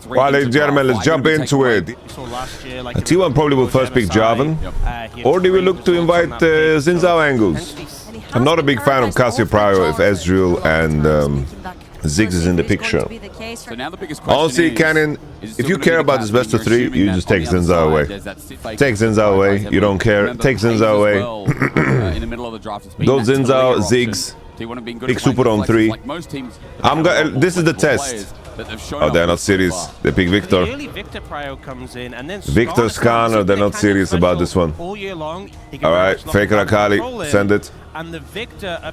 Well, ladies and gentlemen, let's jump into it. T1 probably will first pick Javan, or do we look to invite Zinzao Angles? I'm not a big fan of Cassiopeia if Ezreal and Ziggs is in the picture. Honestly, Cannon, if you care about this best of three, you just take Zinzao away. Take Zinzao away. You don't care. Take Zinzao away. Go Zinzao, Ziggs. Pick Super on 3. This is the test. Oh, they're not serious. They pick Victor. Victor Scanner, they're not serious about this one. Alright, Faker Akali, send it.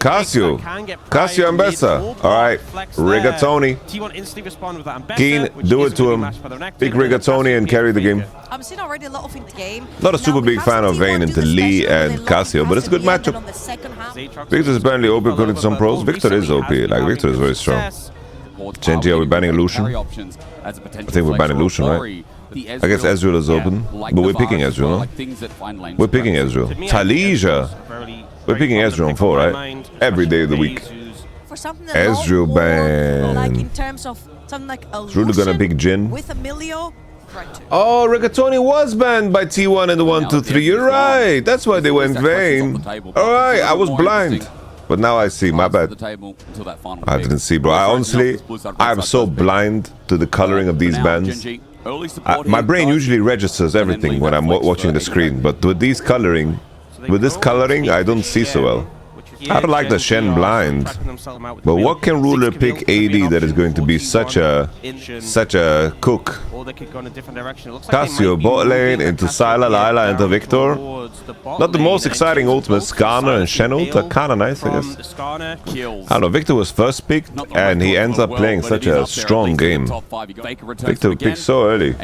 Cassio and Bessa. Alright, Rigatoni. Kiin, do it to him. Pick Rigatoni and carry the game. Not a super big fan of Vayne into Lee and Cassio, but it's a good matchup. Victor's apparently OP according to some pros. Victor is OP, like Victor is very strong. Genji, are we banning Lucian? I think we're banning Lucian, right? I guess Ezreal is open, but we're picking Ezreal, no? We're picking Ezreal. Talija! We're picking Ezreal on 4, right? Every day of the week. Ezreal ban. Is Ruler gonna pick Jin? Oh, Rigatoni was banned by T1 and the 1-2-3. You're right. That's why they went Vayne. Alright, I was blind. But now I see, my bad. I didn't see, bro. I'm so blind to the coloring of these bands. My brain usually registers everything when I'm watching the screen, but with this coloring, I don't see so well. I don't like the Shen blind, but what can Ruler pick AD that is going to be such a cook? Cassio bot lane into Syla, Lila into Victor. Not the most exciting ultimate. Skarner and Shen ult are kinda nice, I guess. I don't know, Victor was first picked and he ends up playing such a strong game. Victor picked so early.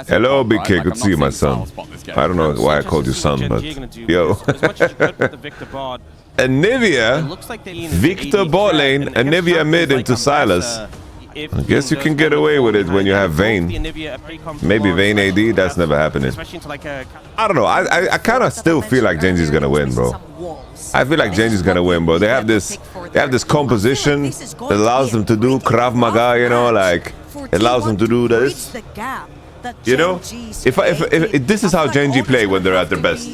Hello BK, good to see you, my son. I don't know why I called you son, but yo. And Nivea, Victor bot lane, and Nivea mid into Silas. I guess you can get away with it when you have Vayne. Maybe Vayne AD, that's never happening. I don't know, I kind of still feel like Genji's gonna win, bro. I feel like Genji's gonna win, bro. They have this composition that allows them to do Krav Maga, you know, like, it allows them to do this. You know, if this is how Genji play when they're at their best.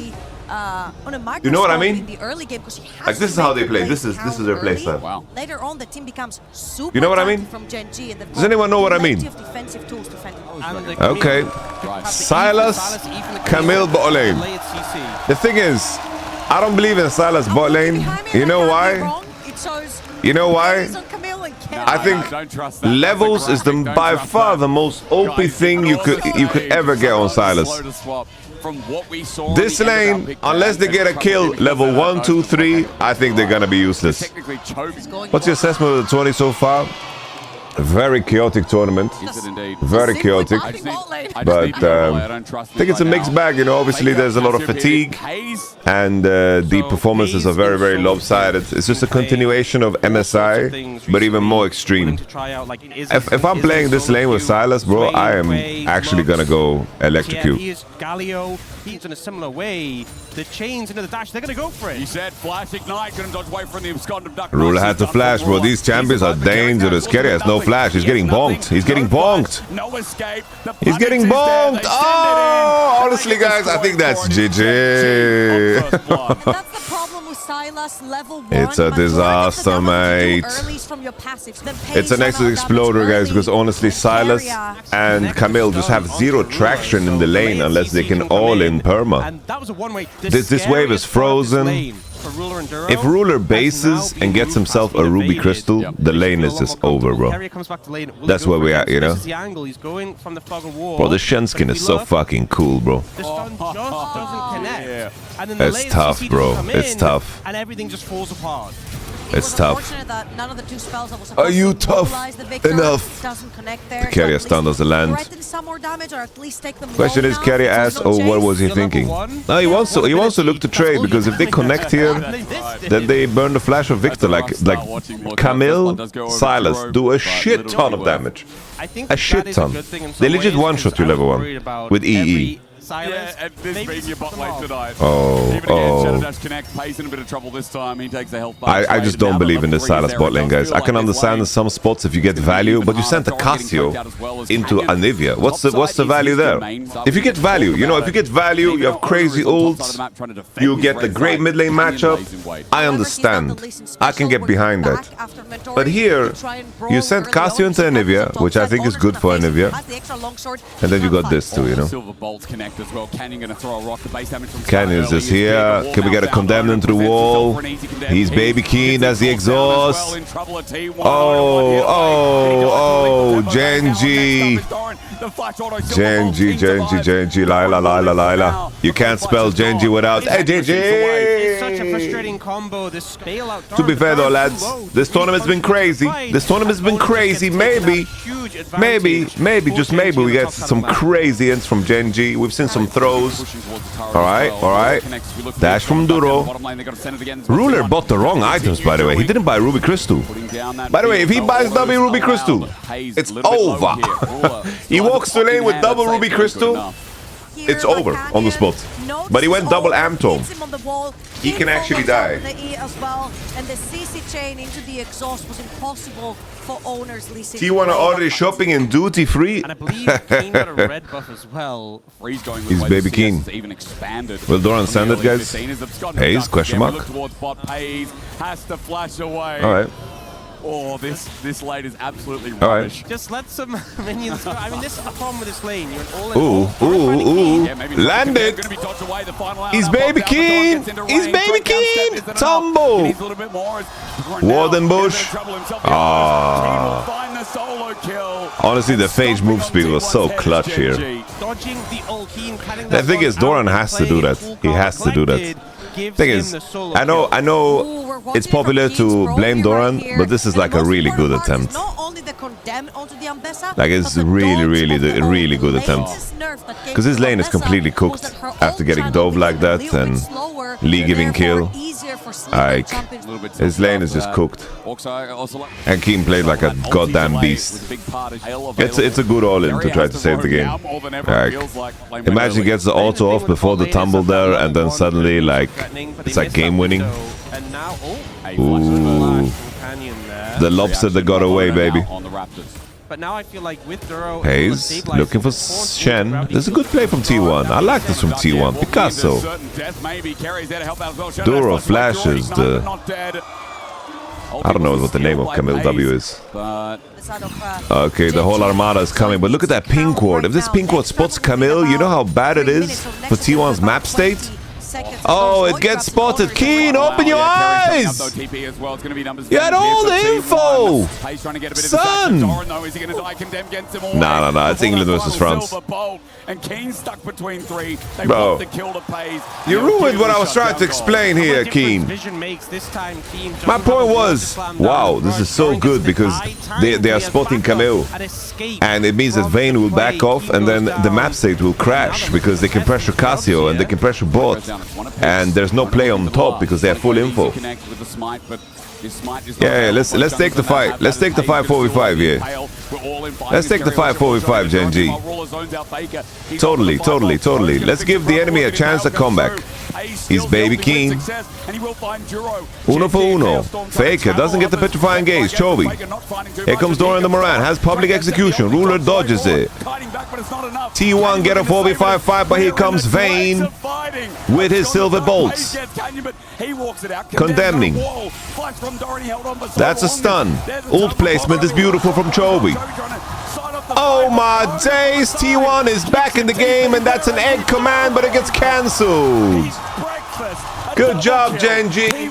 You know what I mean? Like, this is how they play. This is their play style. Wow. You know what I mean? Does anyone know what I mean? Okay. Silas, Camille bot lane. The thing is, I don't believe in Silas bot lane. You know why? You know why? I think levels is by far the most OP thing you could ever get on Silas. This lane, unless they get a kill level 1, 2, 3, I think they're gonna be useless. What's your assessment of the 20 so far? Very chaotic tournament. Very chaotic. But I think it's a mixed bag, you know. Obviously, there's a lot of fatigue, and the performances are very, very lopsided. It's just a continuation of MSI, but even more extreme. If I'm playing this lane with Silas, bro, I am actually gonna go electrocute. He's in a similar way. The chains into the dash, they're gonna go for it. He said flash ignite, couldn't dodge away from the abscond duck. Ruler had to flash, bro. These champions are dangerous. Keria has no flash. He's getting bonked. He's getting bonked. No escape. He's getting bonked. Oh, honestly, guys, I think that's GG. That's the problem with Silas level 1. It's a disaster, mate. It's a Nexus Exploder, guys, because honestly, Silas and Camille just have zero traction in the lane unless they can all in perma. This wave is frozen. If Ruler bases and gets himself a Ruby Crystal, the lane is just over, bro. That's where we're at, you know? Bro, the Shen skin is so fucking cool, bro. It's tough, bro. It's tough. And everything just falls apart. It's tough. Are you tough enough? Keria stunned us the land. Question is, Keria asked, oh, what was he thinking? No, he wants to look to trade, because if they connect here, then they burn the flash of Victor. Like Camille, Silas do a shit ton of damage. A shit ton. They legit one-shot you level 1 with EE. Yeah, and this being your bot lane tonight. Oh, Even again, Shadow Dash Connect, Peyz in a bit of trouble this time. He takes the health bar. I just don't believe in this Silas bot lane, guys. I can understand in some spots if you get value, but you sent a Casio into Anivia. What's the value there? If you get value, you know, if you get value, you have crazy ults, you get the great mid lane matchup. I understand. I can get behind that. But here, you sent Casio into Anivia, which I think is good for Anivia. And then you got this too, you know. Canyon is just here. Can we get a condemned into the wall? He's baby Kiin. That's the exhaust. Oh, Genji. Genji. Lila. You can't spell Genji without Genji. It's such a frustrating combo. This bailout. To be fair though, lads, this tournament's been crazy. Maybe, just maybe we get some crazy ends from Genji. We've seen some throws. Alright. Dash from Duro. Ruler bought the wrong items, by the way. He didn't buy Ruby Crystal. By the way, if he buys double Ruby Crystal, it's over. He walks to lane with double Ruby Crystal, it's over on the spot. But he went double Amtome. He can actually die. And the CC chain into the exhaust was impossible for Oner's Lee. T1 are already shopping in duty free. And I believe Kiin got a red buff as well. He's baby Kiin. Will Doran send it, guys? Peyz? Question mark. Alright. Oh, this lane is absolutely rubbish. Just let some minions go. I mean, this is the problem with this lane. You're an all-in. Landed. He's baby Kiin. Tumble. Warden Bush. Honestly, the phage move speed was so clutch here. The thing is, Doran has to do that. He has to do that. Thing is, I know it's popular to blame Doran, but this is like a really good attempt. Like it's really good attempt. Because his lane is completely cooked after getting dove like that and Lee giving kill. Like, his lane is just cooked. And Kiin played like a goddamn beast. It's a good all-in to try to save the game. Like, imagine he gets the auto off before the tumble there, and then suddenly like it's like game winning. Ooh. The lobster that got away, baby. But now I feel like with Duro, Peyz looking for Shen. This is a good play from T1. I like this from T1. Picasso. Duro flashes the... I don't know what the name of Camille W is. Okay, the whole armada is coming. But look at that pink ward. If this pink ward spots Camille, you know how bad it is for T1's map state? Oh, it gets spotted. Kiin, open your eyes! You had all the info! Son! Nah, it's England versus France. Bro, you ruined what I was trying to explain here, Kiin. My point was, wow, this is so good because they are spotting Camille. And it means that Vayne will back off and then the map state will crash because they can pressure Casio and they can pressure bot. And there's no play on top because they have full info. Yeah, let's take the fight. Let's take the 5-4v5 here. Let's take the 5-4v5, Genji. Totally. Let's give the enemy a chance to come back. He's baby Kiin. Uno for uno. Faker doesn't get the petrifying gaze. Chovy. Here comes Doran the Moran. Has public execution. Ruler dodges it. T1 get a 4v5 fight, but here comes Vayne with his silver bolts. Condemning. That's a stun. Ult placement is beautiful from Chovy. Oh my days, T1 is back in the game, and that's an egg command, but it gets cancelled. Good job, Genji.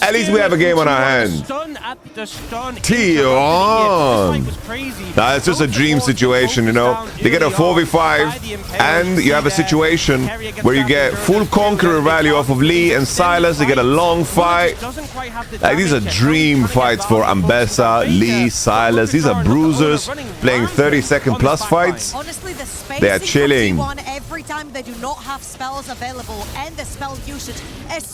At least we have a game on our hand. T1. Nah, it's just a dream situation, you know. They get a 4v5, and you have a situation where you get full conqueror value off of Lee and Silas. They get a long fight. Like, these are dream fights for Ambessa, Lee, Silas. These are bruisers playing 30-second plus fights. They are chilling.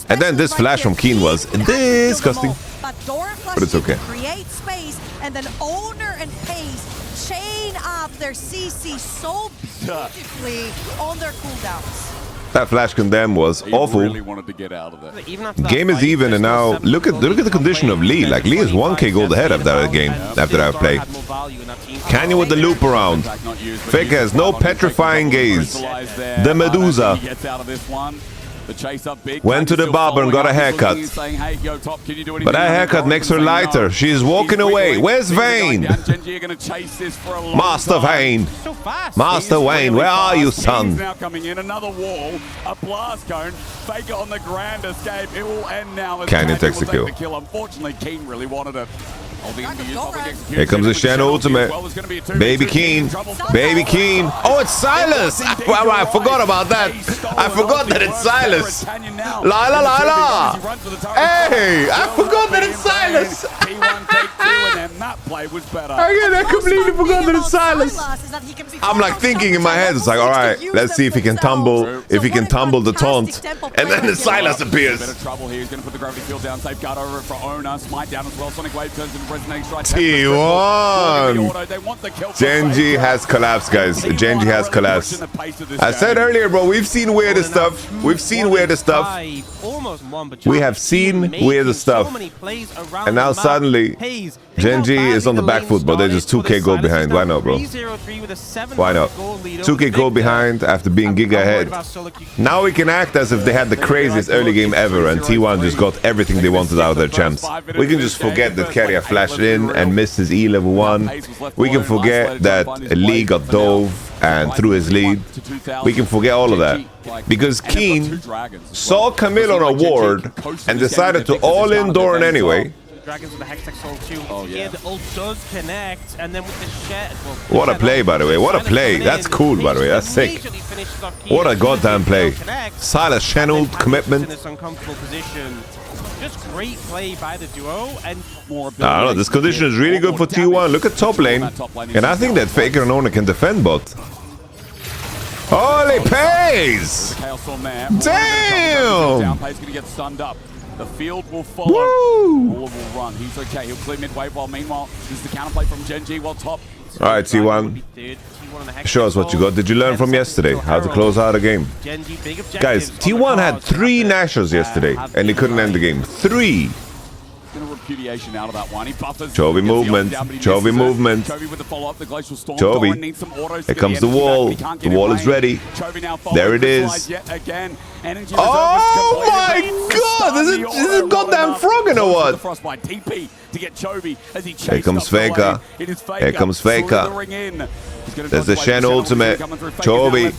And then this flash from Kiin was disgusting. But it's okay. Create space, and then Oner and Peyz chain up their CC so beautifully on their cooldowns. That flash condemn was awful. Really wanted to get out of it. Game is even, and now look at the condition of Lee. Like Lee is 1k gold ahead after that game, after that play. Canyon with the loop around. Faker has no petrifying gaze. The Medusa went to the barber and got a haircut. But that haircut makes her lighter. She's walking away. Where's Vayne? Master Vayne. Master Vayne, where are you, son? Now coming in, another wall, a blast cone, Faker on the grand escape. It will end now. Canyon takes the kill. Unfortunately, Kiin really wanted it. Here comes the Shen ultimate. Baby Kiin. Baby Kiin. Oh, it's Silas. I forgot about that. I forgot that it's Silas. Lila, Lila. Hey, I forgot that it's Silas. Again, I completely forgot that it's Silas. I'm like thinking in my head, it's like, all right, let's see if he can tumble, the taunt. And then the Silas appears. T1! Genji has collapsed, guys. Genji has collapsed. I said earlier, bro, we've seen weirder stuff. We've seen weirder stuff. We have seen weirder stuff. And now suddenly, Genji is on the back foot, bro. They're just 2k gold behind. Why not, bro? Why not? 2k gold behind after being giga ahead. Now we can act as if they had the craziest early game ever and T1 just got everything they wanted out of their champs. We can just forget that Keria flashed in and missed his E level 1. We can forget that Lee got dove and threw his lead. We can forget all of that. Because Kiin saw Camille on a ward and decided to all in Doran anyway. Dragons with the Hextech Soul too. Yeah, the ult does connect, and then with the shed. What a play, by the way. What a play. That's cool, by the way. That's sick. What a goddamn play. Silas channeled commitment. In this uncomfortable position. Just great play by the duo, and more. I don't know. This condition is really good for T1. Look at top lane, and I think that Faker and Oner can defend bot. Holy Peyz! Damn! Peyz gonna get stunned up. The field will follow. Woo! All will run. He's okay. He'll clear mid wave. While meanwhile, this is the counterplay from Genji. While top. All right, T1. Show us what you got. Did you learn from yesterday how to close out a game? Guys, T1 had 3 Nashers yesterday, and they couldn't end the game. 3. Repudiation out of that one. He buffers. Chovy movement. Chovy movement. Chovy with the follow-up. The glacial storm. Chovy. Here comes the wall. The wall is ready. There it is. Oh my God! This is a goddamn frog or what? Here comes Faker. Here comes Faker. There's the Shen ultimate. Chovy.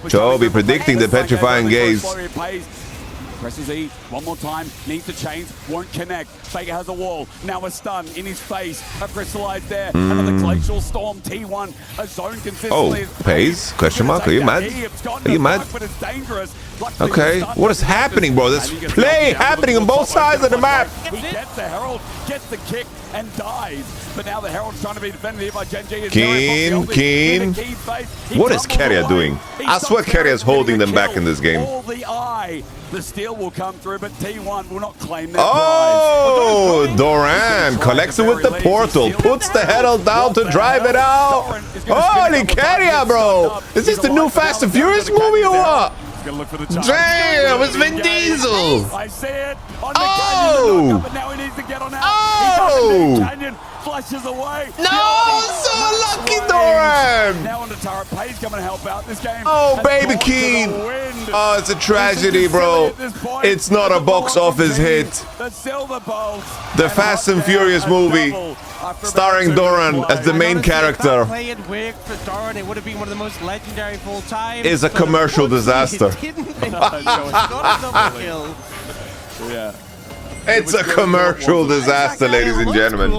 Chovy predicting the petrifying gaze. Presses E one more time, needs to change, won't connect. Faker has a wall, now a stun in his face, a crystallized there, another glacial storm. T1, a zone consistently. Oh, Peyz? Question mark? Are you mad? Are you mad? Okay, what is happening, bro? There's play happening on both sides of the map. He gets the Herald, gets the kick, and dies. But now the Herald's trying to be defended here by Genji. Kiin. What is Keria doing? I swear Keria is holding them back in this game. The steal will come through, but T1 will not claim that prize. Doran collects it with the portal, puts the Herald down to drive it out. Holy Keria, bro! Is this the new Fast and Furious movie or what? Damn, it's Vin Diesel! I see it on the canyon, but now he needs to get on out. He's canyon, flushes away. No, so lucky, Doran! Now on the turret, Peyz coming to help out this game. Oh, baby Kiin! Oh, it's a tragedy, bro. It's not a box office hit. The Silver Bolt. The Fast and Furious movie, starring Doran as the main character, it would have been one of the most legendary of all time. Is a commercial disaster. Yeah. It's a commercial disaster, ladies and gentlemen.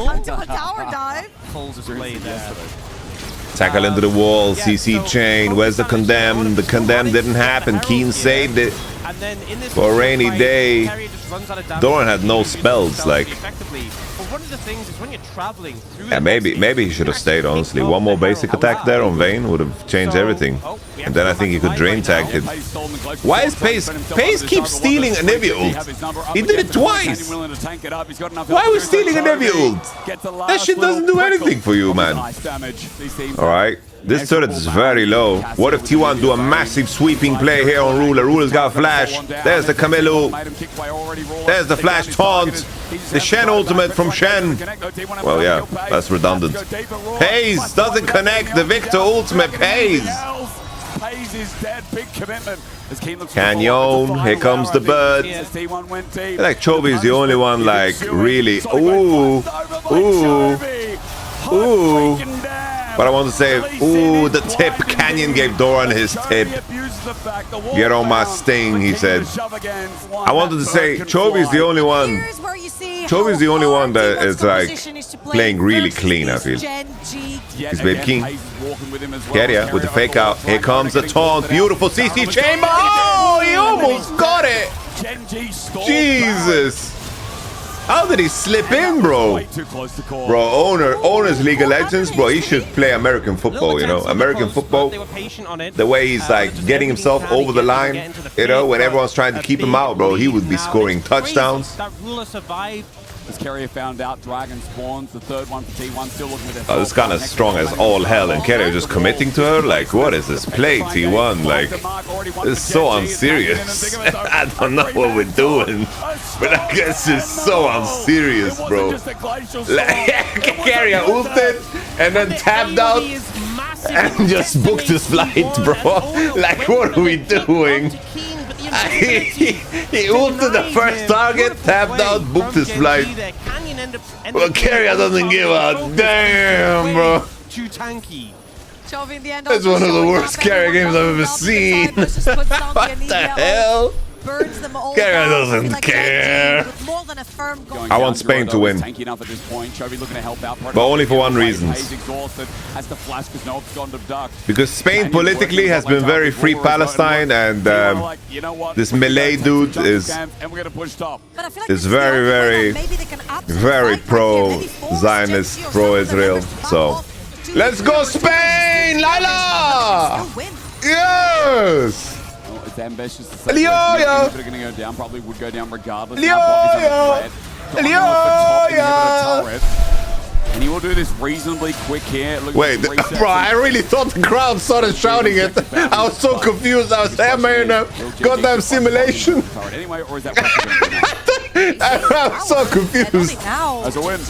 Tackle into the wall, CC chain. Where's the condemn? The condemn didn't happen. Kiin saved it for a rainy day. Doran had no spells, like. one of the things is when you're traveling through. Yeah, maybe he should have stayed, honestly. One more basic attack there on Vayne would have changed everything. And then I think he could drain tag it. Why is Peyz? Peyz keeps stealing a Nivea ult. He did it twice. Why are we stealing a Nivea ult? That shit doesn't do anything for you, man. Alright. This turret is very low. What if T1 do a massive sweeping play here on Ruler? Ruler's got a flash. There's the Camilo. There's the flash taunt. The Shen ultimate from Shen. Well, yeah, that's redundant. Peyz doesn't connect the Victor ultimate. Peyz. Peyz is dead. Big commitment. Canyon, here comes the bird. I feel like Chovy is the only one, like, really. Ooh. Ooh. Ooh. But I want to say, ooh, the tip. Canyon gave Doran his tip. Get on my sting, he said. I wanted to say, Chovy is the only one. Chovy is the only one that is like playing really clean, I feel. He's Babe King. Keria with the fake out. Here comes the taunt. Beautiful CC chamber. Oh, he almost got it. Jesus. How did he slip in, bro? Bro, Oner's League of Legends, bro, he should play American football, you know? American football, the way he's like getting himself over the line, you know, when everyone's trying to keep him out, bro, he would be scoring touchdowns. As Keria found out, Dragon spawns, the third one for T1, still looking at this kind of strong as all hell, and Keria just committing to her? Like, what is this play, T1? Like, this is so unserious. I don't know what we're doing, but I guess it's so unserious, bro. Like, Keria ulted and then tapped out and just booked his flight, bro. Like, what are we doing? He ulted the first target, tapped out, booked his flight. Well, Keria doesn't give a damn, bro. It's one of the worst Keria games I've ever seen. What the hell? Keria doesn't care. I want Spain to win, but only for one reason. Because Spain politically has been very free Palestine, and this Malay dude is very, very pro-Zionist, pro-Israel. So, let's go Spain, Lila! Yes! It's ambitious to say LYON! are going to go down, probably would go down regardless. LYON! And he will do this reasonably quick here. Wait, bro, I really thought the crowd started shouting it. I was so confused. I was hammering a goddamn simulation. Anyway, or is that I'm so confused. As a win.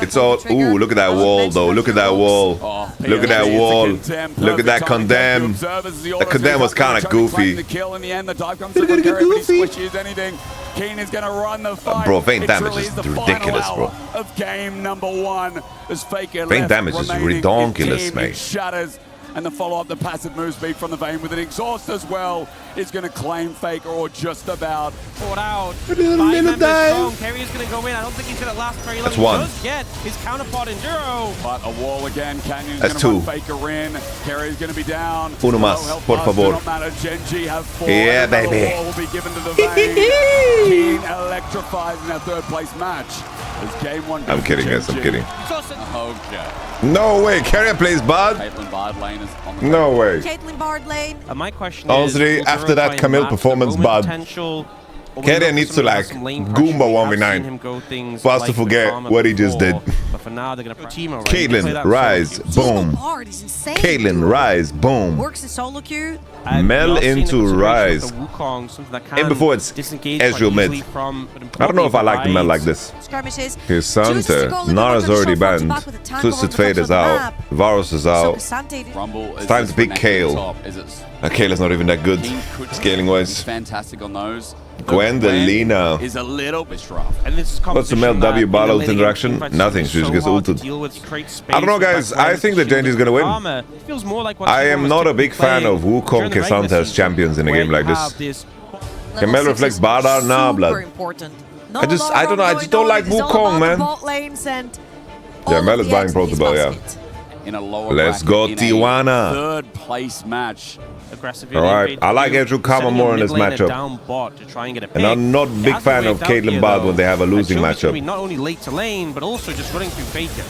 It's all, ooh, look at that wall though. Look at that wall. Look at that wall. Look at that condemn. The condemn was kind of goofy. Look at the goofy. Kiin is going to run the fight. Bro, Vayne damage is ridiculous, bro. Of game number one, as Faker Vayne damage is ridiculous, mate. Shatters. And the follow-up, the passive move speed from the Vayne with an exhaust as well is going to claim Faker, or just about. Caught out. Keria's going to go in. I don't think he's going to last very long. That's one. He does get his counterpart in Duro. But a wall again. Canyon's That's going to two. run Faker in. Keria's going to be down. Uno más, por favor. Genji have four. Yeah, baby. Wall will be given to the Vayne. Kiin electrifies in their third place match. Game one. I'm kidding, guys. I'm kidding. Okay. No way. Keria plays bad. Caitlyn Bard lane is on the No way. Caitlyn Bard lane. My question Honestly, is, after that Camille performance, bad. Keria needs to like Goomba 1v9 for us to forget what he just did. Caitlyn, rise, boom. Caitlyn, rise, boom. Works the solo queue. Mel into rise. In before it's Ezreal mid. I don't know if I like the Mel like this. Skirmishes. Here's Santa. Nara's already banned. Twisted Fate is out. Varus is out. It's time to pick Kale. Kale is not even that good, scaling wise. Fantastic on those. Gwendelina is a little bit rough. What's the Mel W battle interaction? Nothing, she just gets ulted. I don't know, guys. I think that Genji's gonna win. I am not a big fan of Wukong Kesanta as champions in a game like this. Can Mel reflect Bardar? Nah, blood. I don't know. I just don't like Wukong, man. Yeah, Mel is buying Protobell, yeah. in a lower Let's bracket go, in a Tijuana. third place match. Aggressive. All right, I like Andrew Kama more in this matchup. Down bot to try and get a pick. And I'm not a big fan of Caitlyn Bard when they have a losing matchup. Not only late to lane, but also just running through Faker.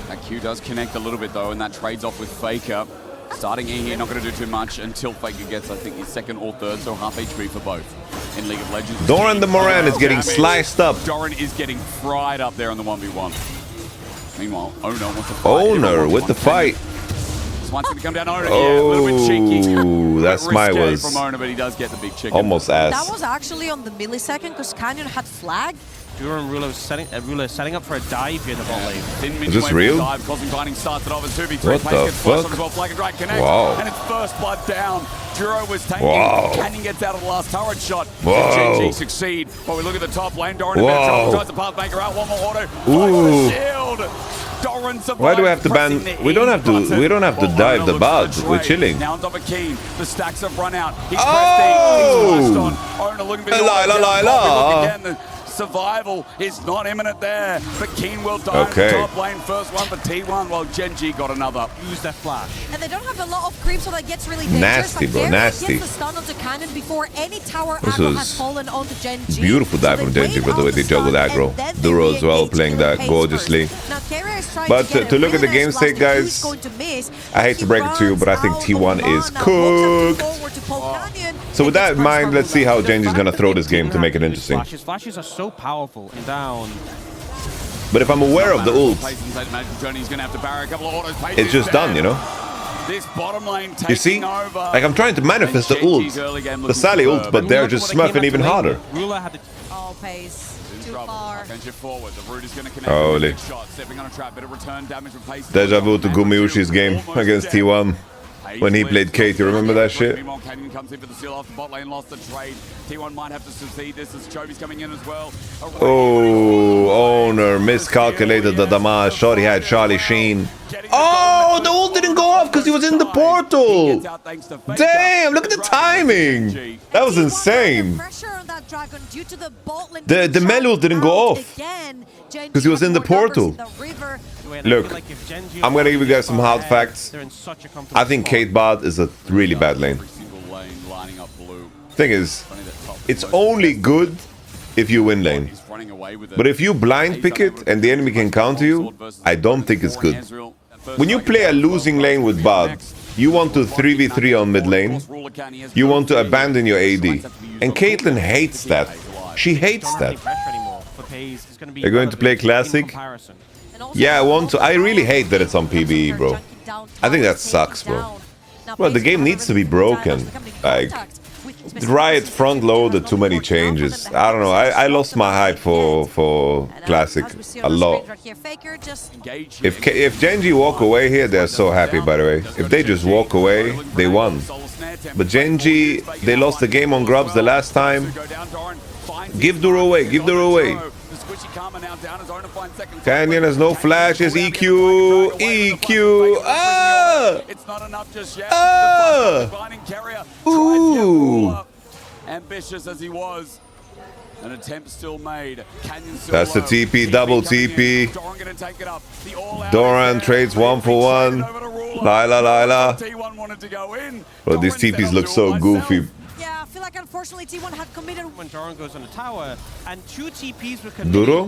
That Q does connect a little bit though, and that trades off with Faker. Starting in here, not going to do too much until Faker gets, I think, his second or third, so half HP for both in League of Legends. Doran the Moran is getting sliced up. Doran is getting fried up there on the 1v1. Meanwhile, Oner wants to fight. Oner with the fight. This one's going to come down Oner. Yeah, a little bit cheeky. Oh, that smite was from Oner, but he does get the big chicken. almost ass. That was actually on the millisecond because Canyon had flag. Duro and Rulo setting up for a dive here in the bot lane. Is this real? Cosmic starts it off as 2v3. What the fuck? Wow. And it's first blood down. Duro was taking. Wow. Canyon gets out of the last turret shot. Whoa. GG succeed. But we look at the top lane. Doran Whoa. tries to pathmaker out. One more auto. Ooh. Shield. Doran survives. Why do we have to ban? We don't have to dive the bard. We're chilling. Now on top of Kiin. The stacks have run out. He's Oh. He's flashed on. Oner looking for the survival is not imminent there, but Kiin will die in the top lane. First one for T1, while Genji got another. Use their flash. And they don't have a lot of creep, so that gets really dangerous. Nasty, bro, nasty. Gets the stun onto Cannon before any tower This aggro was has fallen onto Genji. Beautiful dive from Genji, by the way, they juggled aggro. Duro as well, playing that gorgeously. Now, Keria is trying But to to look at the game state, guys, I hate to break it to you, but I think T1 is cooked. So with that in mind, let's see how Genji's gonna throw this game to make it interesting. Flashes are so powerful and down. But if I'm aware of the ult, It's it's just done, you know? This bottom lane You see? Like, I'm trying to manifest the ult, the Sally ult, but they're just smurfing even harder. Ruler had the Oh, Peyz. Too far. Holy. Deja vu to Gumiushi's game against T1 when he played Kate. You remember that shit? Meanwhile, Canyon comes in for the seal after bot lane lost the trade. T1 might have to succeed this as Chovy's coming in as well. Oh, Oner miscalculated the damage. Shot he had Charlie Sheen. Oh, the ult didn't go off because he was in the portal. Damn, look at the timing. That was insane. The Mel ult didn't go off because he was in the portal. Look, I'm going to give you guys some hard facts. I think Kate Bard is a really bad lane. Thing is, it's only good if you win lane. But if you blind pick it and the enemy can counter you, I don't think it's good. When you play a losing lane with Bard, you want to 3v3 on mid lane. You want to abandon your AD. And Caitlyn hates that. She hates that. They're going to play Classic? Yeah, I want to. I really hate that it's on PBE, bro. I think that sucks, bro. Well, the game needs to be broken. Like, Riot front loaded too many changes. I don't know. I lost my hype for Classic a lot. If Genji walk away here, they're so happy, by the way. If they just walk away, they won. But Genji, they lost the game on Grubs the last time. Give Duro away. Give Duro away. Canyon has no flashes. EQ. EQ. Ah! It's not enough just yet. Ooh. Ambitious as he was. An attempt still made. That's the TP, double TP. Doran trades 1-for-1. Lila. Bro, these TPs look so goofy. Yeah, I feel like unfortunately T1 had committed. When Doran goes on the tower, and 2 TPs were committed. Duro?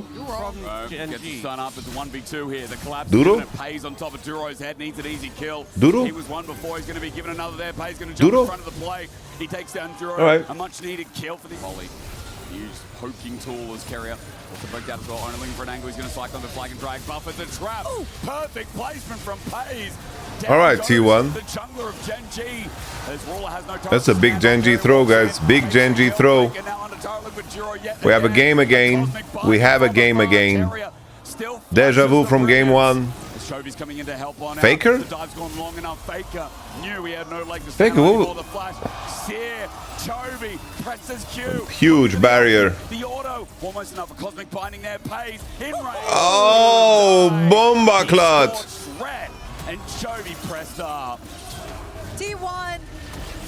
Gets the stun up. It's a 1v2 here. The collapse Duro? Peyz on top of Duro's head. Needs an easy kill. Duro? He was one before. He's going to be given another there. Peyz going to jump in front of the play. He takes down Duro. All right. A much needed kill for the volley. Used poking tool as Keria. Also broke out as well. Oner looking for an angle. He's going to cycle the flag and drag. Buffers the trap. Ooh. Perfect placement from Peyz. All right, T1. The jungler of Genji. That's a big Genji throw, guys. Big Genji throw. We have a game again. We have a game again. Deja vu from game 1. Faker? Faker, what? Huge barrier. Oh, bomba clot. And Chovy pressed up. T1,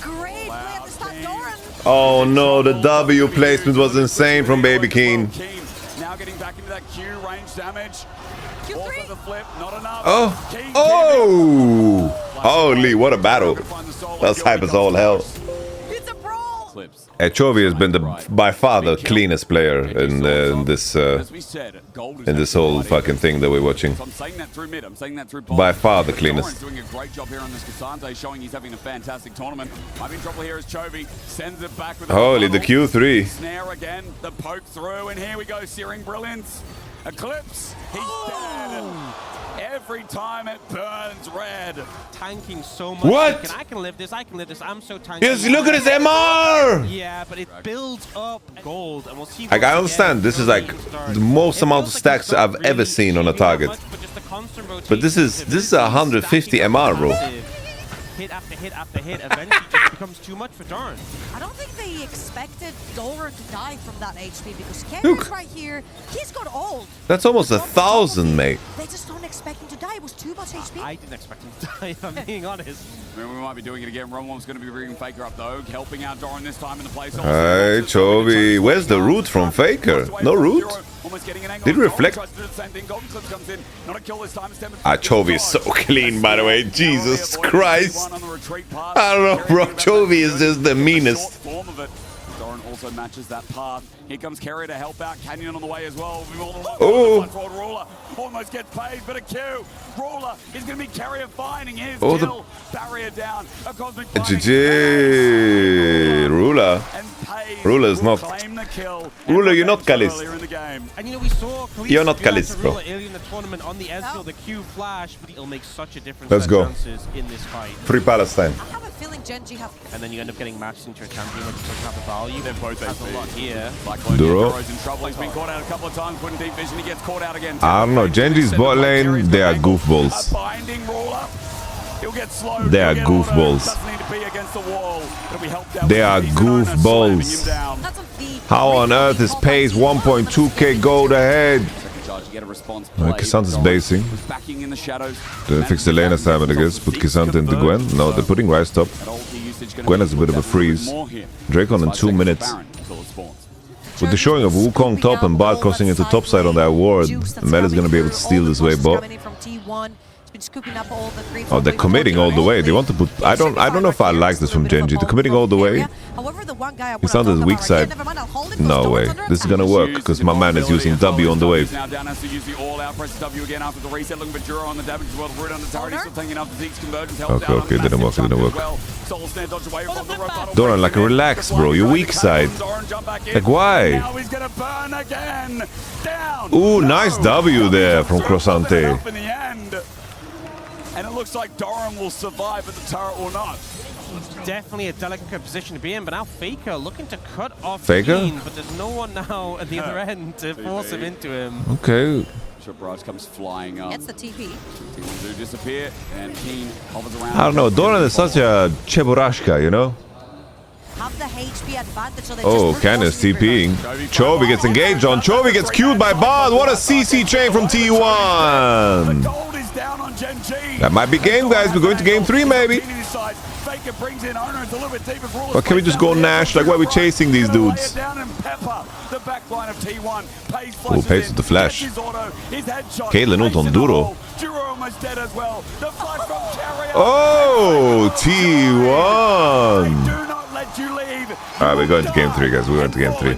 great play at the start, Doran. Oh no, the W placement was insane from Baby Kiin. Now getting back into that Q range damage. Q3. Also the flip, not enough. Oh. Kiin, Oh. Holy, what a battle. That's hype as all hell. It's a brawl. clips. Chovy has been by far the cleanest player in this whole fucking thing that we're watching. I'm saying that through mid. I'm saying that through By far the cleanest. Doing a great job here on this Cassante, showing he's having a fantastic tournament. I've been trouble here as Chovy sends it back with Holy, the Q3. Snare again, the poke through, and here we go, Searing Brilliance. Eclipse, he's dead. Every time it burns red. Tanking so much. What? I can live this. I can live this. I'm so tanky. Yes, look at his MR! Yeah, but it builds up gold, and we'll see. Like, I understand this is like the most amount of stacks I've ever seen on a target. But this is 150 MR, bro. Hit after hit after hit, eventually just becomes too much for Doran. I don't think they expected Doran to die from that HP because Keria's right here. He's got ult. That's almost 1,000, mate. They just don't expect him to die. It was too much HP. I didn't expect him to die, if I'm being honest. I mean, we might be doing it again. Romwom's going to be bringing Faker up though, helping out Doran this time in the place. Hey, Chovy. Where's the root from Faker? No root? Did reflect? Chovy is so clean, by the way. Jesus Christ. I don't know, bro. Chovy is just the meanest. Doran also matches that path. Here comes Keria to help out. Canyon on the way as well. Oh. Ruler almost gets paid, but a Q. Ruler is going to be Keria finding his kill. Barrier down. A cosmic GG. Ruler. Ruler is not. Ruler, you're not Calist. And you know, we saw you're not Calist, bro. Early in the tournament on the Ezreal, the Q flash, but it'll make such a difference. Let's go. In this fight. Free Palestine. I have a feeling Genji have. And then you end up getting matched into a champion which doesn't have the value. They're both has a lot here. Duro. He's been caught out a couple of times, putting deep vision. He gets caught out again. I don't know. Genji's bot lane, they are goofballs. They are goofballs. They are goofballs. How on earth is Peyz 1.2k gold ahead? Kissante's basing. They fix the lane assignment, I guess. Put Kissante into Gwen. No, they're putting Rise top. Gwen has a bit of a freeze. Drakon in 2 minutes. With the showing of Wukong top and Bard crossing into topside on that ward, Meta's gonna be able to steal this wave bot. Oh, they're committing all the way. They want to put. I don't know if I like this from Genji. They're committing all the way. He's on the weak side. No way. This is gonna work because my man is using W on the wave. Okay, didn't work. Doran, like relax, bro. You're weak side. Like why? Ooh, nice W there from Crossante. And it looks like Doran will survive, but the turret will not. Definitely a delicate position to be in, but now Faker looking to cut off Faker? Kiin, but there's no one now at the other end to force him into him. Okay. Barrage comes flying up. Gets the TP. Do disappear, and Kiin hovers around. I don't know. Doran is such a Cheburashka, you know? Have the HP advantage, so they Cannon is TPing. Chovy gets engaged on. Chovy gets queued by Bard. What a CC chain from T1. That might be game, guys. We're going to game 3, maybe. Or can we just go Nash? Like, why are we chasing these dudes? Oh, Peyz with the flash. Caitlyn ult on Duro. Oh, T1. Alright, we're going to game 3, guys. We're going to game 3.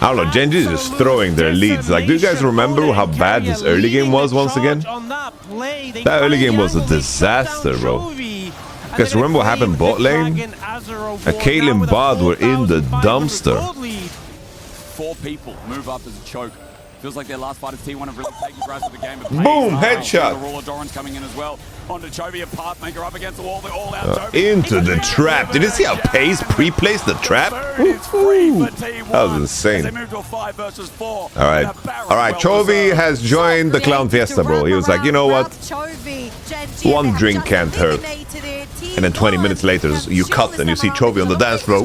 I don't know. Genji is just throwing their leads. Like, do you guys remember how bad this early game was once again? That early game was a disaster, bro. You guys remember what happened bot lane? Caitlyn Bard were in the dumpster. 4 people move up as a choke. Feels like their last fight as T1 have really taken grasp of the game. Boom! Headshot! Doran's coming in as well. Onto Chovy, a pathmaker up against the wall. They're all out. Into the trap. Did you see how Peyz pre-placed the trap? That was insane. Alright, Chovy has joined the Clown Fiesta, bro. He was like, you know what? One drink can't hurt. And then 20 minutes later, you cut and you see Chovy on the dance floor.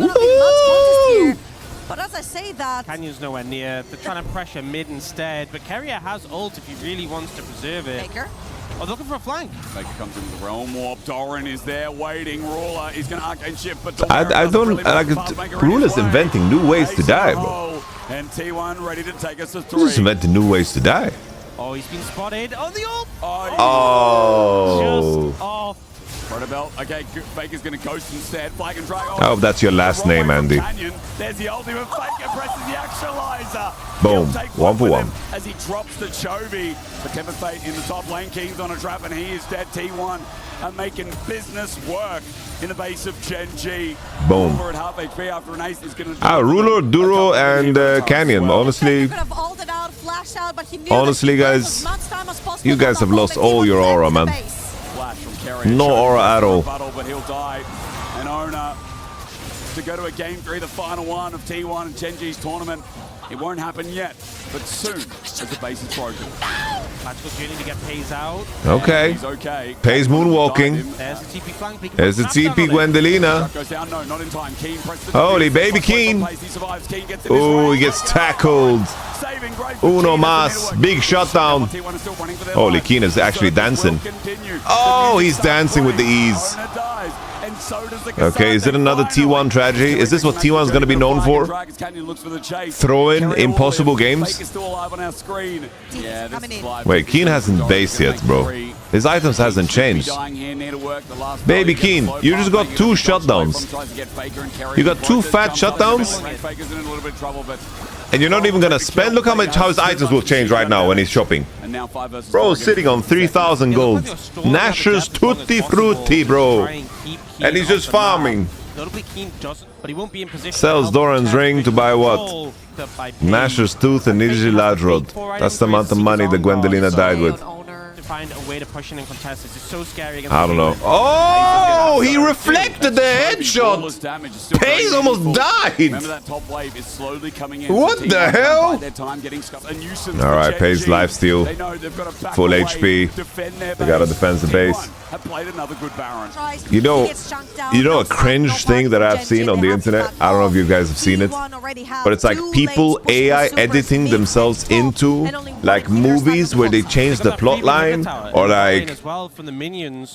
But as I say that... Canyon's nowhere near. They're trying to pressure mid instead, but Keria has ult if he really wants to preserve it. Baker. Oh, they're looking for a flank. Baker comes into the realm warp. Doran is there waiting. Ruler is going to arcane shift, but I don't like Ruler's inventing new ways to die, bro. And T1 ready to take us to 3. This is inventing new ways to die. Oh, he's been spotted on the ult. Oh. Just off. Belt. Okay, Faker's going to ghost instead. Flag and drag. I hope that's your last name, Andy. There's the ultimate. Faker presses the actualizer. Boom. 1 for 1. As he drops the Chovy. But Kevin Fate in the top lane. Kiin's on a trap and he is dead. T1 are making business work in the base of Gen G. Boom. Ruler at half HP after an ace is going to Ruler, Duro, and Canyon. Honestly, guys, you guys have lost all your aura, man. No aura at all. But he'll die. And Oner to go to a game 3, the final one of T1 and Gen G's tournament. It won't happen yet, but soon as the base is broken. Tactical tuning to get Peyz out. Okay. He's okay. Peyz moonwalking. There's the TP flank. There's the TP Gwendolina. Goes down. No, not in time. Kiin presses the Holy baby Kiin. Oh, he gets tackled. Uno mas. Big shutdown. Holy, Kiin is actually dancing. Oh, he's dancing with the ease. Okay, is it another T1 tragedy? Is this what T1 is going to be known for? Throwing impossible games? Wait, Kiin hasn't based yet, bro. His items hasn't changed. Baby Kiin, you just got 2 shutdowns. You got 2 fat shutdowns? And you're not even going to spend? Look how his items will change right now when he's shopping. Bro, sitting on 3,000 gold. Nashor's Tutti Frutti, bro. And he's just farming. Sells Doran's ring to buy what? Nashor's Tooth and Nidji Ladrod. That's the amount of money that Gwendolina died with. Find a way to push in and contest this. It's so scary. I don't know. Oh, he reflected the headshot. Peyz almost died. What the hell? All right, Peyz lifesteal. Full HP. They gotta defend the base. You know a cringe thing that I've seen on the internet? I don't know if you guys have seen it, but it's like people AI editing themselves into like movies where they change the plot line or like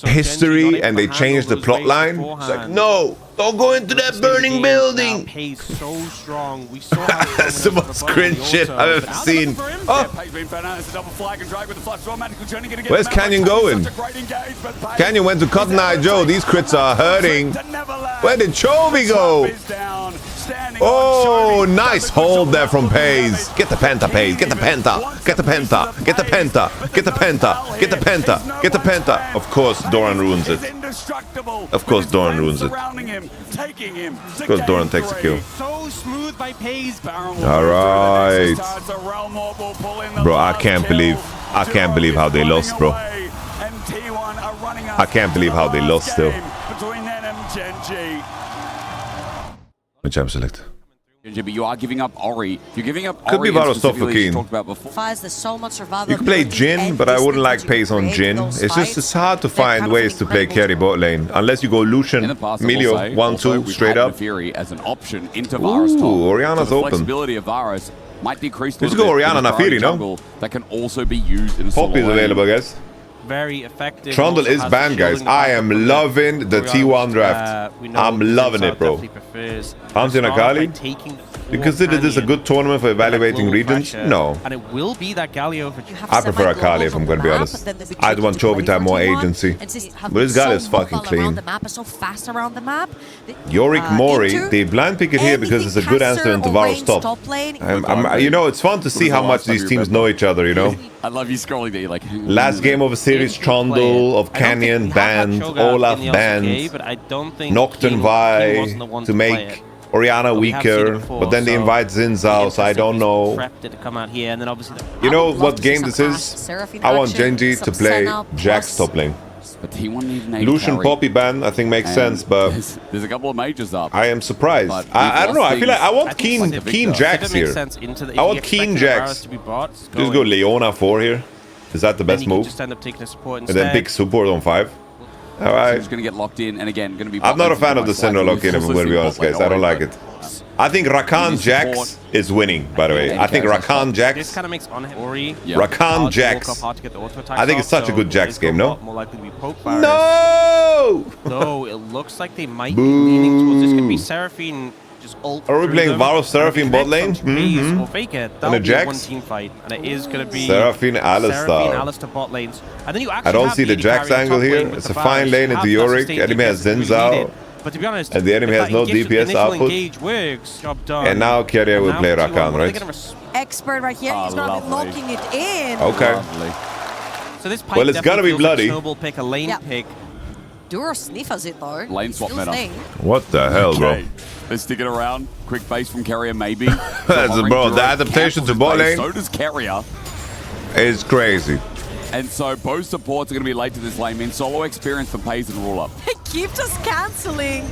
history and they change the plot line. It's like, no, don't go into that burning building. That's the most cringe shit I've ever seen. Oh. Where's Canyon going? Canyon went to Cotton Eye Joe. These crits are hurting. Where did Chovy go? Oh, nice hold there from Peyz. Get the penta, Peyz. Get the penta. Get the penta. Get the penta. Get the penta. Get the penta. Get the penta. Of course, Doran ruins it. Of course, Doran ruins it. Of course, Doran takes a kill. So smooth by Peyz. All right. Bro, I can't believe how they lost, bro. I can't believe how they lost still. Which I'm select. But you are giving up Ori. You're giving up Could be Varo stuff for Kiin. You could play Jin, but I wouldn't like Peyz on Jin. It's hard to find ways to play carry bot lane. Unless you go Lucian, Melio, 1-2, straight up. Ooh, Oriana's open. Might decrease. Let's go Oriana Nafiri, no? That can also be used in Poppy is available, guys. Very effective. Trundle is banned, guys. I am loving the T1 draft. I'm loving it, bro. Hamzi Nakali? You consider this a good tournament for evaluating regions? No. And it will be that Galio. I prefer Akali if I'm going to be honest. I'd want Chovy to have more agency. But this guy is fucking clean. Yorick Mori, they blind pick it here because it's a good answer into Varo's top. You know, it's fun to see how much these teams know each other, you know? I love you scrolling there, like... Last game of a series, Trundle of Canyon banned, Olaf banned, Nocturne Vi to make Oriana weaker, but then they invite Zinzao, so I don't know. You know what game this is? I want Genji to play Jack's top lane. Lucian Poppy ban, I think makes sense, but there's a couple of majors up. I am surprised. I don't know. I feel like I want Kiin Jax here. I want Kiin Jax. Just go Leona 4 here. Is that the best move? And then pick support on 5. All right. He's going to get locked in, and again, going to be. I'm not a fan of the Syndra lock-in, if I'm going to be honest, guys. I don't like it. I think Rakan Jax is winning, by the way. I think Rakan Jax. This kind of makes Ori. Rakan Jax. I think it's such a good Jax game, no? No! No, it looks like they might be leaning towards this. Could be Seraphine just ult. Are we playing Varus Seraphine bot lane? Or Faker. That'll a be Jax? a one-team fight, and it is going to be Seraphine Alistar. Alistar bot lanes. And then you actually I don't have see the AD Jax carry angle top lane here. with It's the a fine Varus. lane into Have that Yorick. sustained Enemy has DPS that we Zinzao. needed. But to be honest, And the enemy if has no that initial DPS output. engage works, job done. And now Keria will Now play T1, Rakan, what are they right? gonna Expert right here. He's going to be lovely. locking it in. Okay. Lovely. So this Well, it's gotta be bloody. Snowball pick, a lane Yeah. pick. Duro sniffers it though. Lane swap Still meta. staying. What the hell, bro? Okay, let's stick it around. Quick base from Keria, maybe. Bro, the adaptation to bot lane So does Keria. is crazy. And so both supports are going to be late to this lane. Means solo experience for Peyz and roll up. He keeps us cancelling.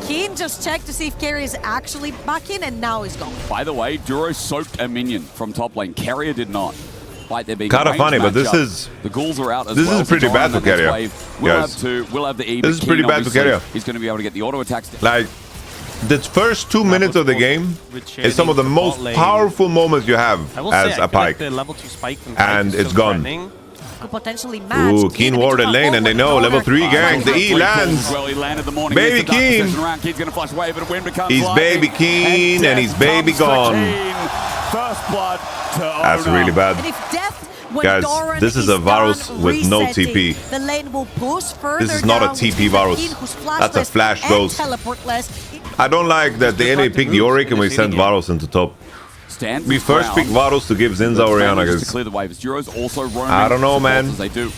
Kiin just checked to see if Keria is actually back in, and now he's gone. By the way, Duro soaked a minion from top lane. Keria did not. Despite there being Kinda a range funny, but this matchup. is- the ghouls are out as this well. is pretty so bad Doran for on the next Keria. wave. We'll Yes. have two. We'll have the E. This is but pretty Kiin, bad for obviously, Keria. He's going to be able to get the auto attacks. Like, the first 2 minutes of the game With is some of the shading most bot lane. powerful moments you have I will as say, I a feel like Pyke. the level 2 spike from Peyz And is it's so gone. threatening. Could potentially match. Ooh, Kiin warded lane, and they know level 3 gang. The E lands. Well, he landed the morning. Baby Missed the dark Kiin. possession round. Kiin's going to flush away, but a win becomes He's lightning. baby Kiin, and he's death baby comes for gone. Kiin. First blood to That's Oner. really bad. And if death, when Guys, Doran this is a Varus done with no resetting, TP. The lane will push further This is not a down, TP which Varus. means Kiin, who's That's a flashless flash and ghost. teleportless. I don't like that the enemy picked Yorick and we sent Varus into top. Stands We his first ground. picked Varus to give Zinzao Oriana, Just to guys. clear the waves. Duro's also roaming. I don't know, supports man. As they do.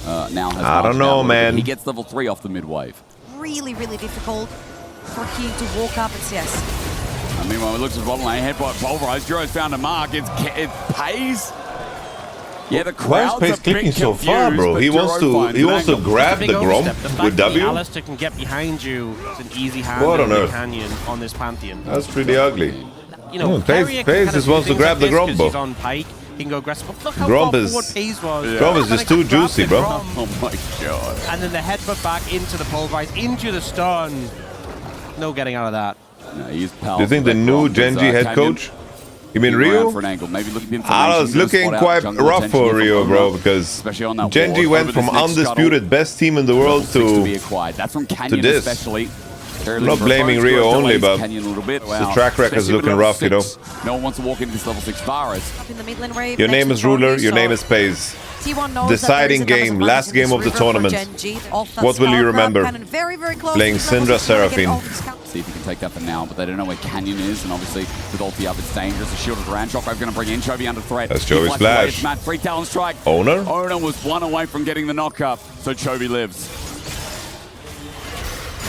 Now has I don't marched know, out a little bit. man. He gets level 3 off the mid wave. Really, really difficult for Kiin to walk up and CS. And meanwhile, he looks at bottom lane, headbutt pulverized. Duro's found a mark. It's Peyz. Yeah, the Why is crowd's Peyz a bit clicking so far, confused, bro? but He wants Duro to finds an angle. grab Big the Grom overstep. The fact with that W. Alistar can get behind you is an easy hand What on in the earth? canyon on this Pantheon. That's pretty ugly. You know, Peyz Keria can Peyz kind of just do wants to things grab like the this Grom, 'cause bro. he's on Pyke. He can go aggressive. But look how Grom far is- forward Peyz was. Grom is just too juicy, bro. Oh my god. And then the headbutt back into the pulverize, into the stun. No getting out of that. No, he's Do you think the new Genji head coach? You mean Rio? For an angle. Maybe looking for Ah, it's looking quite rough for Rio, bro, because especially on that Genji ward. went Over from this next undisputed best team in the world to be to acquired. That's from Canyon this. especially. I'm not blaming Rio only, but Canyon a little bit. the track record is looking rough, you know. No one wants to walk into this level 6 Varus. Up in the mid lane wave, your next name to is Ruler, Chovy, your so name is Peyz. T1 knows Deciding that there is game, a last in game this of the river for tournament. Genji. Off that What will you scout grab, remember? Cannon very, very close Playing to the level Syndra 6, trying to get Seraphine. all the scout- See if he can take that for now, but they don't know where Canyon is, and obviously with ulti up, it's dangerous. The shielded Ran Shockwave going to bring in Chovy under threat. That's He Chovy's flashes away. flash. It's Matt, free talent strike. Oner? Oner was one away from getting the knock-up, so Chovy lives.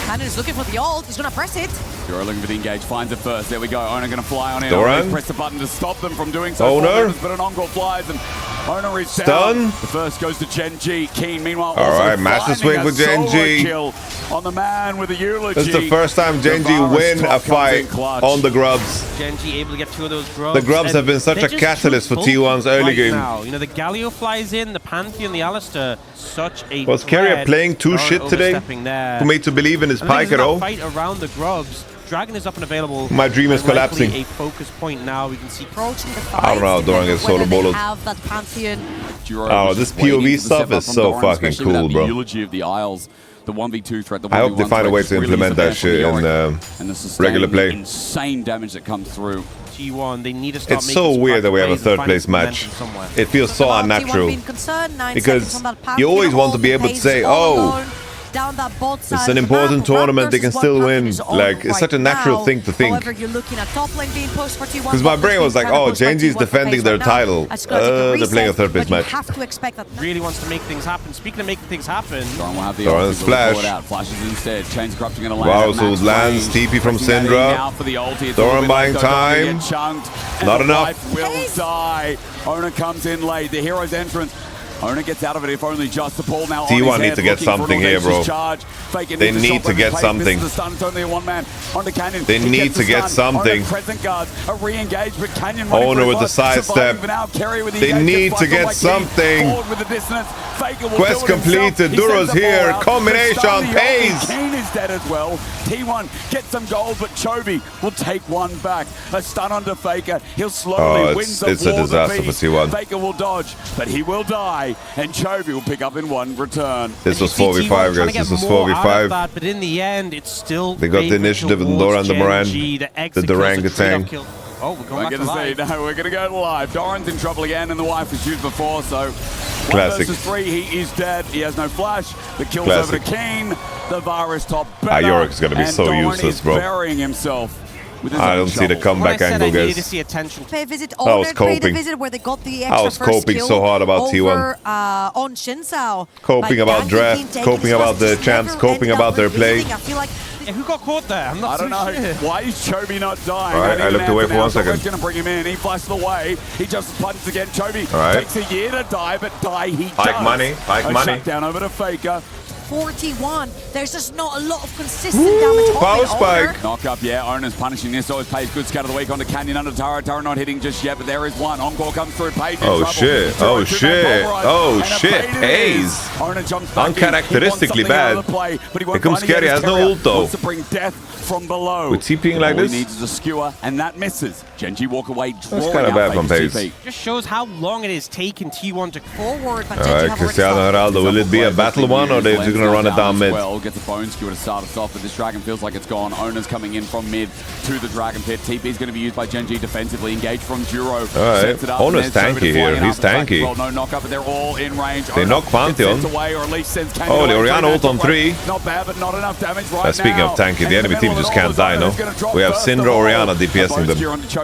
Cannon is looking for the ult. He's going to press it. Duro looking for the engage, finds it first. There we go. Oner going to fly on in. Doran? Oner press the button to stop them from doing so. Oner? But an encore flies, and Oner is Stun? down. The first goes to Genji. Kiin, meanwhile, All also right, master finding swing for a solo Genji. kill on the man with a eulogy. This is the first time Genji Varus win top a comes in fight clutch. on the Grubs. Genji able to get 2 of those grubs. The grubs and have been such they're a just catalyst too for bulky T1's early right game. Now. You know, the Galio flies in, the Pantheon, the Alistar, such a Was Keria threat. playing too Doran shit today? overstepping there. Who made to believe in his And the thing Pyke is, at in that all? fight around the grubs, Dragon is up and available. My dream is and rightfully collapsing. A focus point now. We can see Approaching the I don't know how Doran gets solo boloed. have that Pantheon. Duro Oh, was this just waiting POV for the step stuff up is from so Doran, fucking especially with cool, that bro. eulogy of the Isles, the 1v2 threat, the 1v1 I hope they find a way to threat just implement really that is there shit from in Yorick. And the sustained, regular play. insane damage that comes through. T1. They need to start It's making so some weird that we have a plays and third place finding match. momentum somewhere. It feels so T1 unnatural. being concerned, 9 Because seconds on that you Pantheon always want to ult, be able to Peyz say, all oh, alone down that bot side it's of an the important map. tournament, they can One still versus one win. Pantheon is Like, on it's such a right natural now. thing to think. However, you're looking at top lane being pushed for T1. Because my bot brain lane was like, being oh, pushed by Genji's T1 for defending Peyz their right now. title. That's gonna take a They're playing a reset, third place but you match. have to expect that. Really wants to make things happen. Speaking of making things happen, Doran will have the Doran's ulti, flash. pull it out. Flashes instead. Chains corruption going to Wow, land. so Max lands range. TP from Pressing that in Syndra. now for the ulti. It's Doran a little bit buying late, though. Doran time. get chunked, and Not the enough. wife will die. Oner comes in late. The hero's entrance. Oner gets out of it, if only just to pull now. T1 on his need head, to get looking for an something here, audacious bro. Charge. Fake it They into need shot to get Peyz something. misses the stun. It's only a one-man onto Canyon. They He need gets to the get stun. something. Oner crescent guards, a re-engage, but Canyon running Oner for with his the life, side surviving step. for now. Kerry with the They engage, need gets to flushed get on by Kiin. something. Forward with the distance. Faker will Quest do it himself. completed. He Duro's sends the ball here. out. Combination, The stun, the Peyz. ulti. Kiin is dead as well. T1 gets some gold, but Chovy will take one back. A stun onto Faker. He'll slowly win the it's a war of the disaster for beast. T1. Faker will dodge, but he will die. away, and Chovy will pick up in one return. This was 4v5, guys. This was 4v5. But in the end, it's still they got the initiative with Doran, the Moran, the orangutan. Oh, we're going back to live. No, we're going to go live. Doran's in trouble again, and the wife was used before, so Classic. 1 versus 3, he is dead. He has no flash. The kill's over to Kiin. The virus top better. Yorik's going to be so Doran useless, bro. burying himself. I don't see the comeback angle, guys. Visit I was coping. Where they got the I was coping so hard about T1. On Shinsao. Coping about draft, coping about the champs, coping about their play. Yeah, who got caught there? I'm not I don't know. sure. Why is Chovy not dying? All right, I looked away for 1 second. Going to bring him in. He flashes away. He just punches again. Chovy takes a year to die, but die he does. Hike money. Down over to Faker. 41. There's just not a lot of consistent damage. Power spike. Knock up, yeah. Oner's punishing this. Always Peyz. Good scout of the week onto Canyon under Tara. Tara not hitting just yet, but there is one. Encore comes through. Peyz. Oh shit. Oh shit. Oh shit. Peyz. Uncharacteristically bad. Here comes Keria. Has no ult though. Wants to bring death from below. With TPing like this. He needs a skewer, and that misses. Genji walk away. That's kind of bad from Peyz. Just shows how long it has taken T1 to forward. Alright, Cristiano Ronaldo. Will it be a battle one, or they're just gonna run it down mid? Well, gets a bone skewer to start us off, but this dragon feels like it's gone. Oner's coming in from mid to the dragon pit. TP is going to be used by Genji defensively. Engaged from Duro. Alright, Oner's tanky here. He's tanky. Well, no knock up, but they're all in range. They knock Pantheon. Holy, Orianna ult on 3. Not bad, but not enough damage right now. Speaking of tanky, the enemy team just can't die, no? We have Syndra, Orianna DPSing them.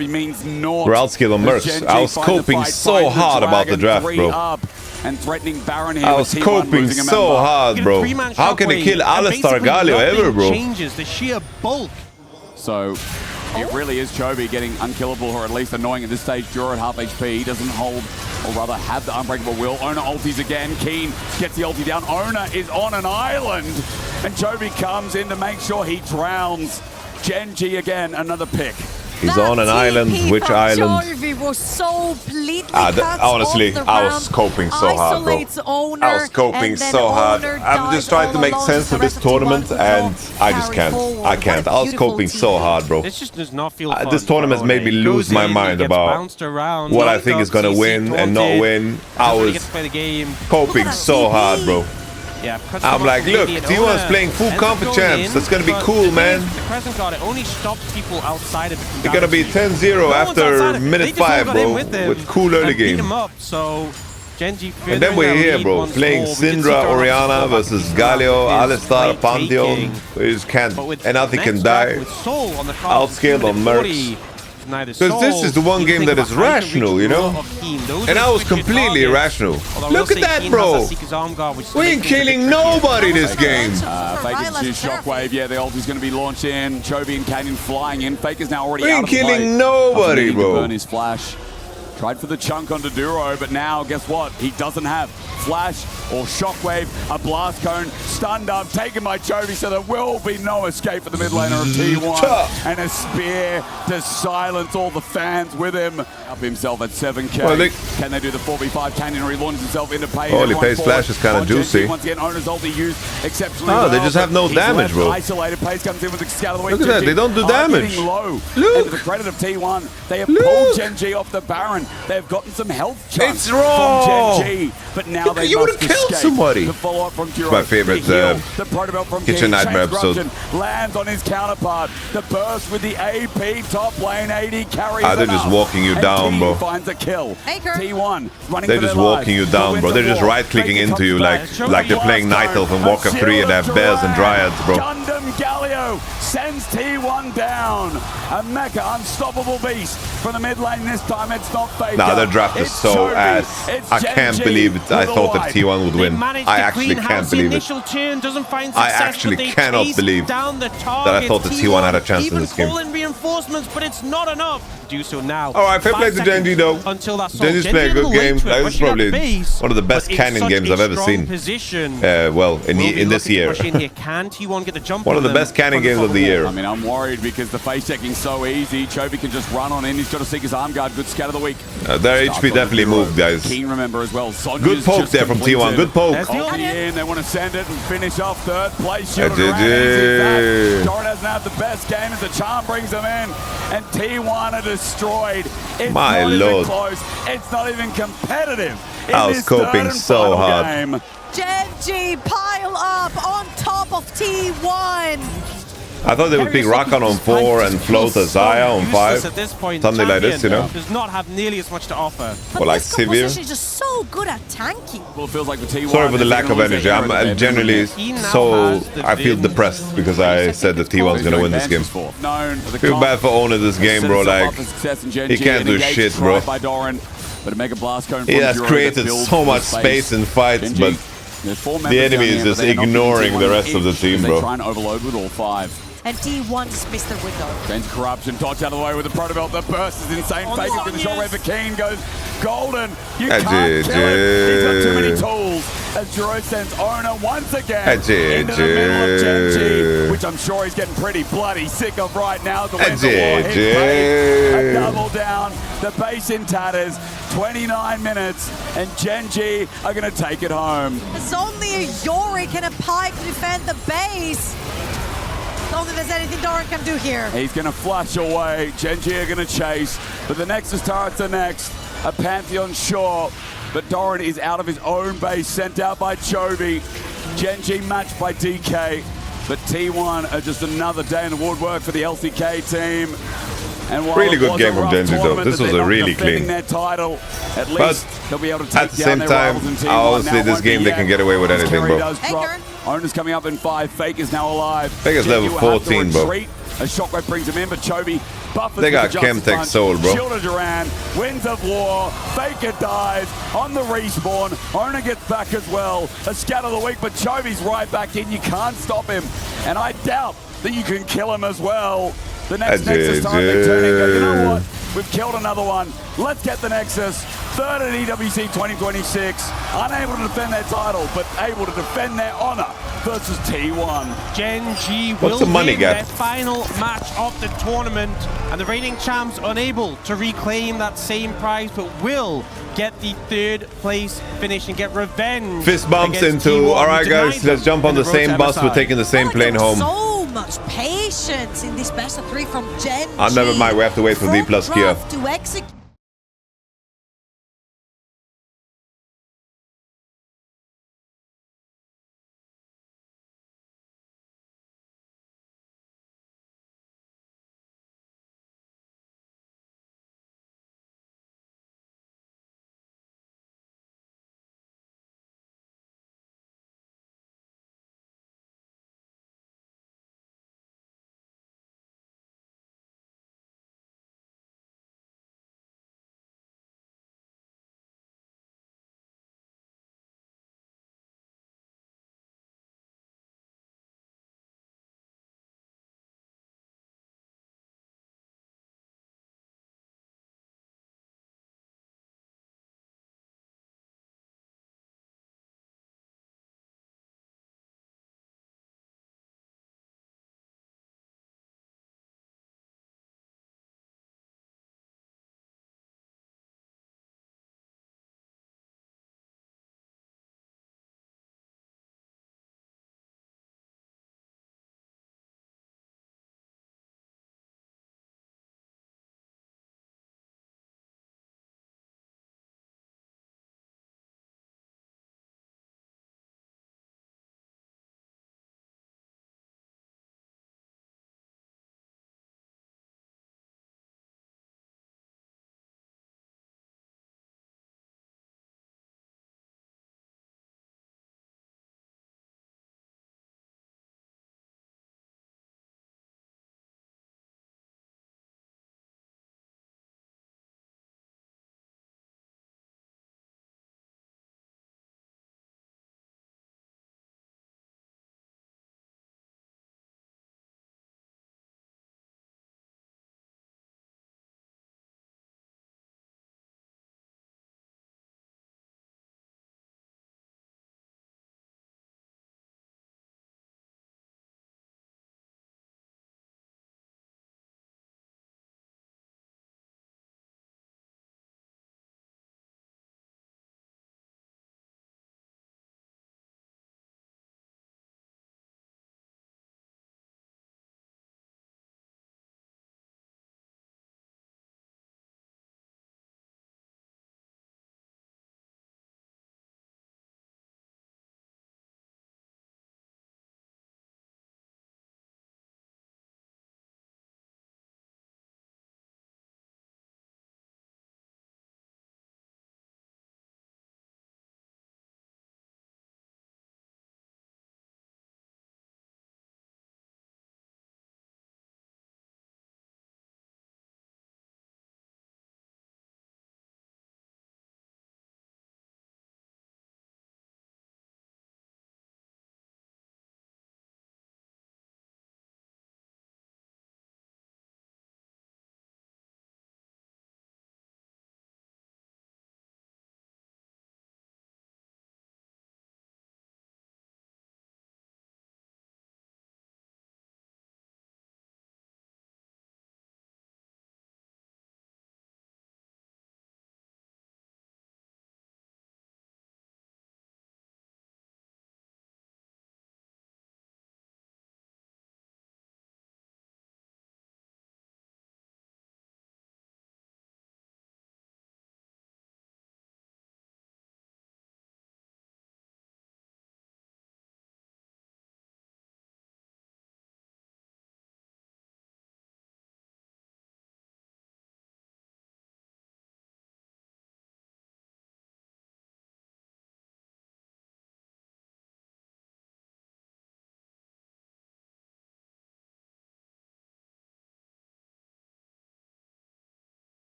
We're outscale on Mercs. I was coping so hard about the draft, bro. And threatening Baron here. I was coping so hard, bro. How can they kill Alistar Galio ever, bro? Changes the sheer bulk. So it really is Chovy getting unkillable, or at least annoying at this stage. Duro at half HP. He doesn't hold, or rather have the unbreakable will. Oner ulties again. Kiin gets the ulti down. Oner is on an island, and Chovy comes in to make sure he drowns. Genji again, another pick. He's on an island. Which island? Chovy was so honestly, I was coping so hard, bro. I was coping so hard. I'm just trying to make sense of this tournament, and I just can't. I can't. I was coping so hard, bro. This just does not feel fun. This tournament made me lose my mind about what I think is gonna win and not win. I was coping so hard, bro. Yeah, I'm like, look, T1's playing full comp champs. That's gonna be cool, man. The Crescent Guard, it only stops people outside of the They're gonna be 10-0 after minute 5, bro, with cool early game. So Genji, and then we're here, bro, playing Syndra, Orianna versus Galio, Alistar, Pantheon. We just can't, and nothing can die. Outscaled on Mercs. Because this is the one game that is rational, you know? And I was completely irrational. Look at that, bro! We ain't killing nobody this game! Faker's used Shockwave, yeah, the ult is going to be launched in. Chovy and Canyon flying in. Faker's now already out of the play. We ain't killing nobody, bro! Burn his flash. Tried for the chunk onto Duro, but now, guess what? He doesn't have flash or shockwave, a blast cone, stunned up, taken by Chovy, so there will be no escape for the mid laner of T1. And a spear to silence all the fans with him. Up himself at 7k. Well, can they do the 4v5? Canyon relaunches himself into Peyz. Holy, Peyz flash is kind of juicy. Once again, Oner's ulti used exceptionally well. They just have no damage, bro. Isolated. Peyz comes in with the scout of the week. Look at that, they don't do damage. Low. Look. And to the credit of T1, they have pulled Genji off the Baron. They've gotten some health chunks it's wrong. from Genji, but now they you would have killed somebody. The follow-up from Duro. My favorite Kitchen Nightmare episode. Lands on his counterpart. The burst with the AP top lane 80 carries. They're just walking you down, bro. Finds a kill. T1 running. They're just walking you down, bro. They're just right-clicking into you like they're playing Night Elf and Walker 3 and they have bears and dryads, bro. Gundam Galio sends T1 down. A mecha unstoppable beast from the mid lane this time. It's not Faker. Nah, their draft is so ass. I can't believe it. I thought that T1 would win. I actually can't believe it. I actually cannot believe that I thought that T1 had a chance in this game. Reinforcements, but it's not enough. Do so now. All right, fair play to Genji though. Genji's playing a good game. That is probably one of the best Cannon games I've ever seen. Well, in this year. One of the best Cannon playing games of the year. I mean, I'm worried because the face checking's so easy. Chovy can just run on in. He's got to seek his arm guard. Good scout of the week. Their HP definitely moved, guys. Kiin, remember, as well. Sonya's Good poke there from T1. Good poke. In. They want to send it and finish off third place. Doran hasn't had the best game as the charm brings them in. And T1 are destroyed. It's My not lord. even close. It's not even competitive. I was coping so hard. Genji pile up on top of T1. I thought they would pick Rakan on 4 and float a Zaya on 5. At this point, Something like this, you know? Does not have nearly as much to offer. But Or like this Severe. composition is just so good at tanking. Well, it feels like the T1. Sorry for the lack of energy. I'm generally so... I feel depressed because I said that T1's gonna win this game. Feel bad for Oner this game, bro. Like, he can't do shit, bro. He has created so much space in fights, but the enemy is just ignoring the rest of the team, bro. They try and overload with all 5. And T1 just missed the window. Gains corruption, dodge out of the way with the proto belt. The burst is insane. Fake it with the shockwave for Kiin goes golden. You can't kill it. He's got too many tools. As Duro sends Oner once again into the middle of Genji, which I'm sure he's getting pretty bloody sick of right now. The wins of war hit Peyz. A double down. The base in tatters. 29 minutes, and Genji are going to take it home. There's only a Yorick and a Pike to defend the base. Don't think there's anything Doran can do here. He's going to flush away. Genji are going to chase, but the Nexus turrets are next. A Pantheon, sure, but Doran is out of his own base, sent out by Chovy. Genji matched by DK, but T1 are just another day in the woodwork for the LCK team. And really good game from Genji though. This was a really clean. Their title, at But least they'll be able to take at the same time, honestly, this game they can get away with anything, bro. Oner's coming up in 5. Fake is now alive. Fake is level 14, bro. A shockwave brings him in, but Chovy buffers. They got Chemtech Soul, bro. Shield Doran, Winds of War, Faker dies on the respawn. Oner gets back as well. A scout of the week, but Chovy's right back in. You can't stop him. And I doubt that you can kill him as well. The next Nexus time they turn and go, you know what? We've killed another one. Let's get the Nexus. Third at EWC 2026. Unable to defend their title, but able to defend their honor versus T1. Genji What's will the money win gap? their final match of the tournament, and the reigning champs unable to reclaim that same prize, but will get the 3rd place finish and get revenge. Fist bumps against into, T1, alright guys, denied let's jump on the same bus. We're taking the same plane home. So much patience in this best of 3 from Genji. Never mind, we have to wait for DPlus Kia. To execute.